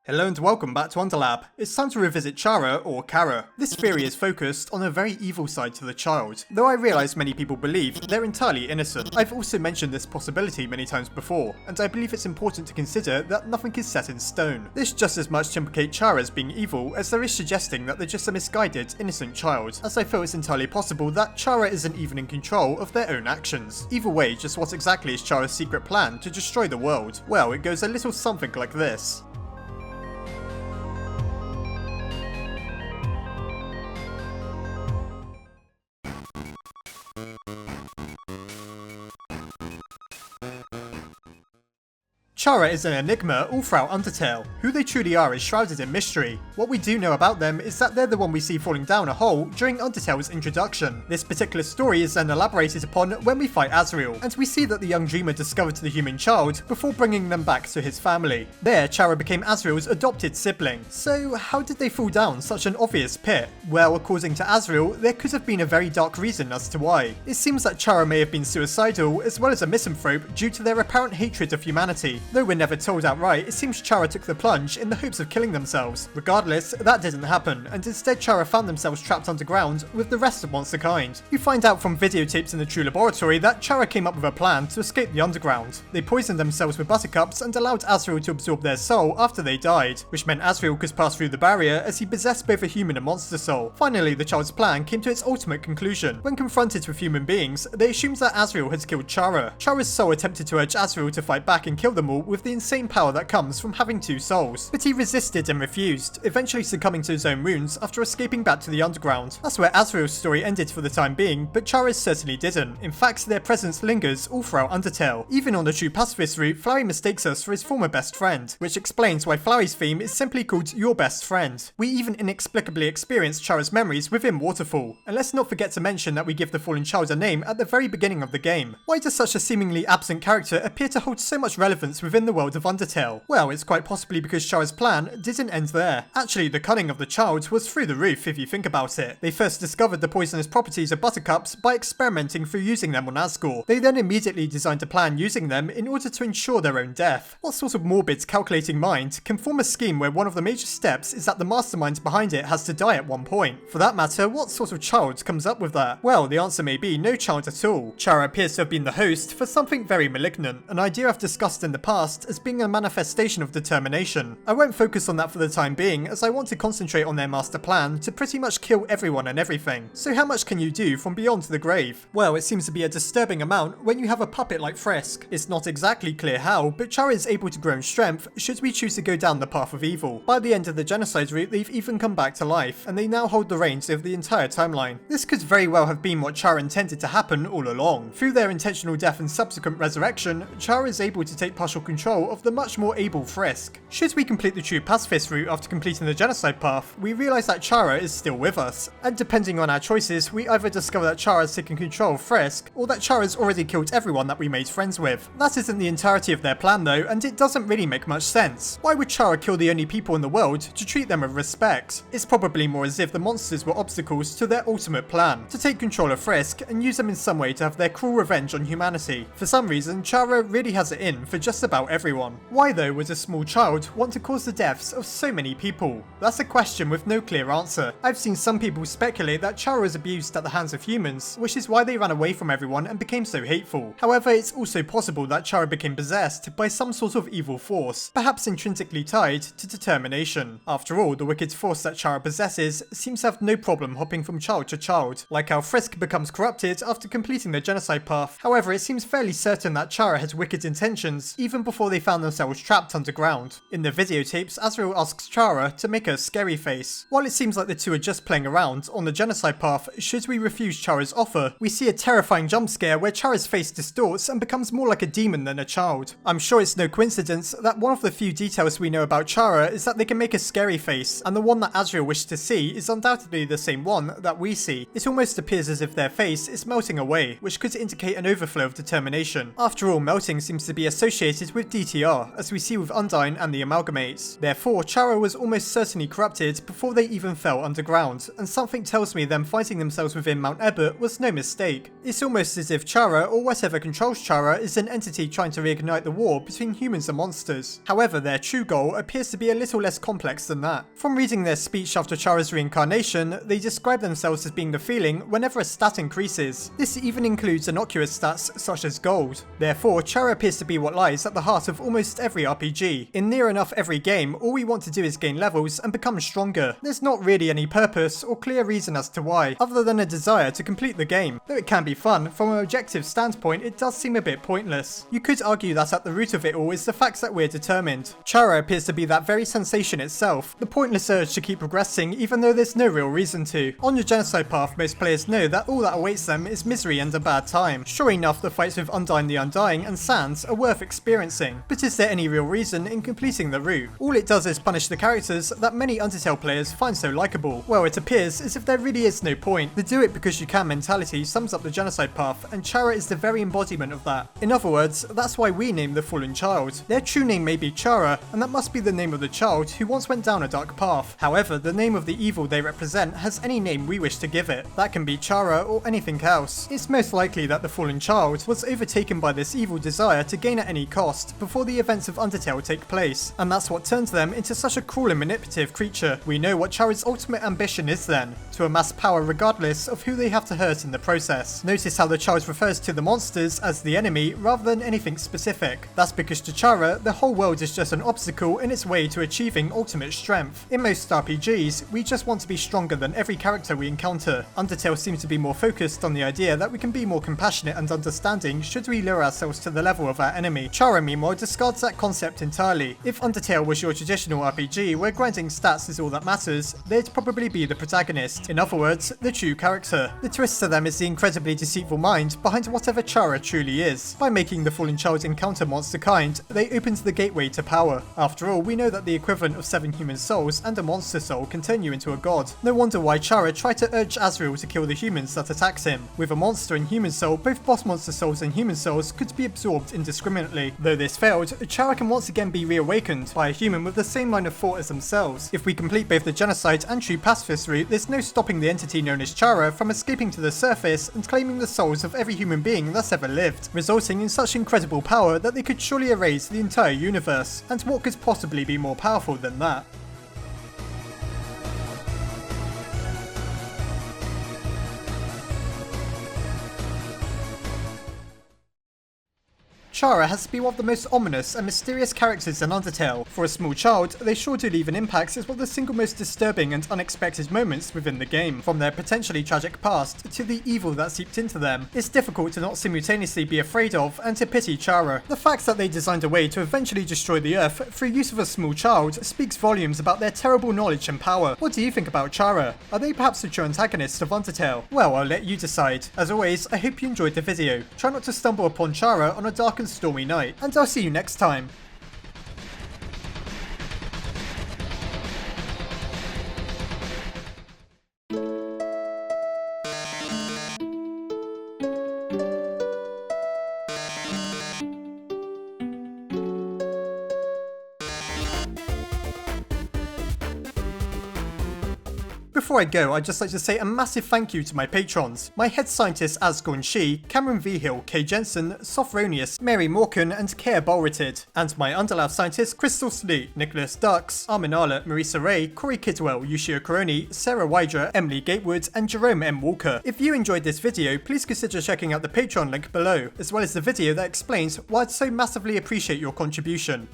Hello and welcome back to Underlab. It's time to revisit Chara, or Chara. This theory is focused on a very evil side to the child, though I realise many people believe they're entirely innocent. I've also mentioned this possibility many times before, and I believe it's important to consider that nothing is set in stone. This just as much to implicate Chara as being evil as there is suggesting that they're just a misguided, innocent child, as I feel it's entirely possible that Chara isn't even in control of their own actions. Either way, just what exactly is Chara's secret plan to destroy the world? Well, it goes a little something like this. Chara is an enigma all throughout Undertale. Who they truly are is shrouded in mystery. What we do know about them is that they're the one we see falling down a hole during Undertale's introduction. This particular story is then elaborated upon when we fight Asriel, and we see that the young dreamer discovered the human child before bringing them back to his family. There, Chara became Asriel's adopted sibling. So how did they fall down such an obvious pit? Well, according to Asriel, there could have been a very dark reason as to why. It seems that Chara may have been suicidal as well as a misanthrope due to their apparent hatred of humanity. Though we're never told outright, it seems Chara took the plunge in the hopes of killing themselves. Regardless, that didn't happen, and instead Chara found themselves trapped underground with the rest of monster kind. You find out from videotapes in the True Laboratory that Chara came up with a plan to escape the underground. They poisoned themselves with buttercups and allowed Asriel to absorb their soul after they died, which meant Asriel could pass through the barrier as he possessed both a human and monster soul. Finally, the child's plan came to its ultimate conclusion. When confronted with human beings, they assumed that Asriel had killed Chara. Chara's soul attempted to urge Asriel to fight back and kill them all with the insane power that comes from having two souls, but he resisted and refused, eventually succumbing to his own wounds after escaping back to the underground. That's where Asriel's story ended for the time being, but Chara's certainly didn't. In fact, their presence lingers all throughout Undertale. Even on the true pacifist route, Flowey mistakes us for his former best friend, which explains why Flowey's theme is simply called Your Best Friend. We even inexplicably experience Chara's memories within Waterfall, and let's not forget to mention that we give the fallen child a name at the very beginning of the game. Why does such a seemingly absent character appear to hold so much relevance within the world of Undertale? Well, it's quite possibly because Chara's plan didn't end there. Actually, the cunning of the child was through the roof if you think about it. They first discovered the poisonous properties of buttercups by experimenting through using them on Asgore. They then immediately designed a plan using them in order to ensure their own death. What sort of morbid, calculating mind can form a scheme where one of the major steps is that the mastermind behind it has to die at one point? For that matter, what sort of child comes up with that? Well, the answer may be no child at all. Chara appears to have been the host for something very malignant, an idea I've discussed in the past as being a manifestation of determination. I won't focus on that for the time being, as I want to concentrate on their master plan to pretty much kill everyone and everything. So how much can you do from beyond the grave? Well, it seems to be a disturbing amount when you have a puppet like Frisk. It's not exactly clear how, but Chara is able to grow in strength should we choose to go down the path of evil. By the end of the genocide route, they've even come back to life, and they now hold the reins of the entire timeline. This could very well have been what Chara intended to happen all along. Through their intentional death and subsequent resurrection, Chara is able to take partial control of the much more able Frisk. Should we complete the true pacifist route after completing the genocide path, we realise that Chara is still with us, and depending on our choices, we either discover that Chara has taken control of Frisk, or that Chara's already killed everyone that we made friends with. That isn't the entirety of their plan though, and it doesn't really make much sense. Why would Chara kill the only people in the world to treat them with respect? It's probably more as if the monsters were obstacles to their ultimate plan, to take control of Frisk and use them in some way to have their cruel revenge on humanity. For some reason, Chara really has it in for just about everyone. Why though would a small child want to cause the deaths of so many people? That's a question with no clear answer. I've seen some people speculate that Chara was abused at the hands of humans, which is why they ran away from everyone and became so hateful. However, it's also possible that Chara became possessed by some sort of evil force, perhaps intrinsically tied to determination. After all, the wicked force that Chara possesses seems to have no problem hopping from child to child, like how Frisk becomes corrupted after completing the genocide path. However, it seems fairly certain that Chara has wicked intentions even before they found themselves trapped underground. In the videotapes, Azrael asks Chara to make a scary face. While it seems like the two are just playing around on the genocide path, should we refuse Chara's offer, we see a terrifying jump scare where Chara's face distorts and becomes more like a demon than a child. I'm sure it's no coincidence that one of the few details we know about Chara is that they can make a scary face, and the one that Azrael wished to see is undoubtedly the same one that we see. It almost appears as if their face is melting away, which could indicate an overflow of determination. After all, melting seems to be associated with DTR, as we see with Undyne and the Amalgamates. Therefore, Chara was almost certainly corrupted before they even fell underground, and something tells me them finding themselves within Mount Ebott was no mistake. It's almost as if Chara, or whatever controls Chara, is an entity trying to reignite the war between humans and monsters. However, their true goal appears to be a little less complex than that. From reading their speech after Chara's reincarnation, they describe themselves as being the feeling whenever a stat increases. This even includes innocuous stats such as gold. Therefore, Chara appears to be what lies at the heart of almost every RPG. In near enough every game, all we want to do is gain levels and become stronger. There's not really any purpose or clear reason as to why, other than a desire to complete the game. Though it can be fun, from an objective standpoint it does seem a bit pointless. You could argue that at the root of it all is the fact that we're determined. Chara appears to be that very sensation itself, the pointless urge to keep progressing even though there's no real reason to. On your genocide path, most players know that all that awaits them is misery and a bad time. Sure enough, the fights with Undyne the Undying and Sans are worth experiencing, but is there any real reason in completing the route? All it does is punish the characters that many Undertale players find so likeable. Well, it appears as if there really is no point. The do it because you can mentality sums up the genocide path, and Chara is the very embodiment of that. In other words, that's why we name the fallen child. Their true name may be Chara, and that must be the name of the child who once went down a dark path. However, the name of the evil they represent has any name we wish to give it. That can be Chara or anything else. It's most likely that the fallen child was overtaken by this evil desire to gain at any cost before the events of Undertale take place, and that's what turns them into such a cruel and manipulative creature. We know what Chara's ultimate ambition is then, to amass power regardless of who they have to hurt in the process. Notice how the child refers to the monsters as the enemy rather than anything specific. That's because to Chara, the whole world is just an obstacle in its way to achieving ultimate strength. In most RPGs, we just want to be stronger than every character we encounter. Undertale seems to be more focused on the idea that we can be more compassionate and understanding should we lower ourselves to the level of our enemy. Chara, meanwhile, discards that concept entirely. If Undertale was your traditional RPG where grinding stats is all that matters, they'd probably be the protagonist. In other words, the true character. The twist to them is the incredibly deceitful mind behind whatever Chara truly is. By making the fallen child encounter monster kind, they opened the gateway to power. After all, we know that the equivalent of 7 human souls and a monster soul can turn you into a god. No wonder why Chara tried to urge Azrael to kill the humans that attacks him. With a monster and human soul, both boss monster souls and human souls could be absorbed indiscriminately. Though this failed, Chara can once again be reawakened by a human with the same line of thought as themselves. If we complete both the genocide and true pacifist route, there's no stopping the entity known as Chara from escaping to the surface and claiming the souls of every human being that's ever lived, resulting in such incredible power that they could surely erase the entire universe. And what could possibly be more powerful than that? Chara has to be one of the most ominous and mysterious characters in Undertale. For a small child, they sure do leave an impact as one of the single most disturbing and unexpected moments within the game. From their potentially tragic past to the evil that seeped into them, it's difficult to not simultaneously be afraid of and to pity Chara. The fact that they designed a way to eventually destroy the Earth through use of a small child speaks volumes about their terrible knowledge and power. What do you think about Chara? Are they perhaps the true antagonists of Undertale? Well, I'll let you decide. As always, I hope you enjoyed the video. Try not to stumble upon Chara on a dark and stormy night, and I'll see you next time. Before I go, I'd just like to say a massive thank you to my patrons. My head scientists Asgorn Shi, Cameron Vigil, Kay Jensen, Sophronius, Mary Morkan and Keir Bolritid. And my Underlab scientists Crystal Sleet, Nicholas Dux, Armin Arlett, Marisa Ray, Corey Kidwell, Yushio Coroni, Sarah Wydra, Emily Gatewood and Jerome M. Walker. If you enjoyed this video, please consider checking out the Patreon link below, as well as the video that explains why I'd so massively appreciate your contribution.